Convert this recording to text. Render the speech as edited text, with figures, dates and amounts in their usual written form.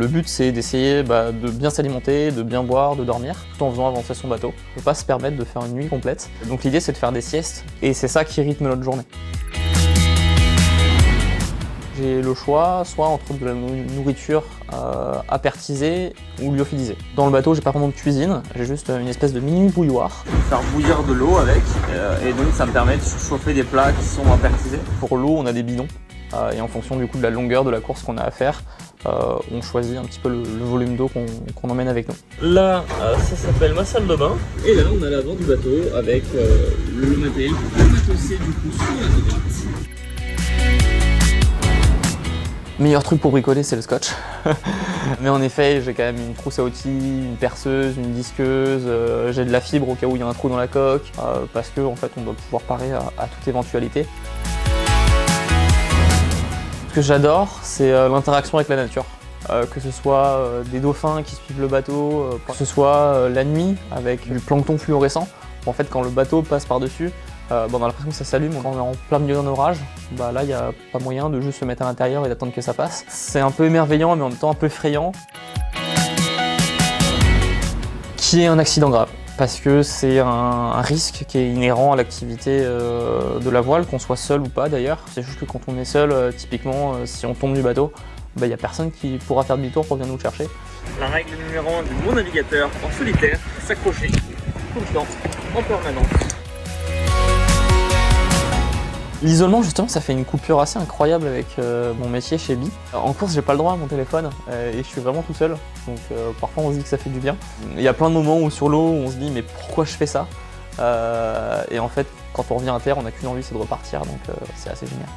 Le but c'est d'essayer de bien s'alimenter, de bien boire, de dormir, tout en faisant avancer son bateau. On ne peut pas se permettre de faire une nuit complète. Donc l'idée c'est de faire des siestes, et c'est ça qui rythme notre journée. J'ai le choix, soit entre de la nourriture apertisée ou lyophilisée. Dans le bateau, j'ai pas vraiment de cuisine, j'ai juste une espèce de mini bouilloire. Faire bouillir de l'eau avec, et donc ça me permet de chauffer des plats qui sont apertisés. Pour l'eau, on a des bidons, et en fonction du coup de la longueur de la course qu'on a à faire, on choisit un petit peu le volume d'eau qu'on emmène avec nous. Là, ça s'appelle ma salle de bain, et là on a l'avant du bateau avec le matériel pour amasser du coup sur la droite. Meilleur truc pour bricoler, c'est le scotch. Mais en effet, j'ai quand même une trousse à outils, une perceuse, une disqueuse, j'ai de la fibre au cas où il y a un trou dans la coque, parce que en fait, on doit pouvoir parer à toute éventualité. Ce que j'adore, c'est l'interaction avec la nature. Que ce soit des dauphins qui suivent le bateau, que ce soit la nuit avec du plancton fluorescent. En fait, quand le bateau passe par-dessus, on a l'impression que ça s'allume. Quand on est en plein milieu d'un orage, là il n'y a pas moyen de juste se mettre à l'intérieur et d'attendre que ça passe. C'est un peu émerveillant mais en même temps un peu effrayant. Qu'il y ait un accident grave, parce que c'est un risque qui est inhérent à l'activité de la voile, qu'on soit seul ou pas d'ailleurs. C'est juste que quand on est seul, typiquement si on tombe du bateau, il n'y a personne qui pourra faire demi-tour pour venir nous chercher. La règle numéro 1 du bon navigateur en solitaire, s'accrocher tout le temps, en permanence. L'isolement justement, ça fait une coupure assez incroyable avec mon métier chez Bi. En course, j'ai pas le droit à mon téléphone et je suis vraiment tout seul, donc parfois on se dit que ça fait du bien. Il y a plein de moments où sur l'eau on se dit mais pourquoi je fais ça, et en fait quand on revient à terre on n'a qu'une envie, c'est de repartir, donc c'est assez génial.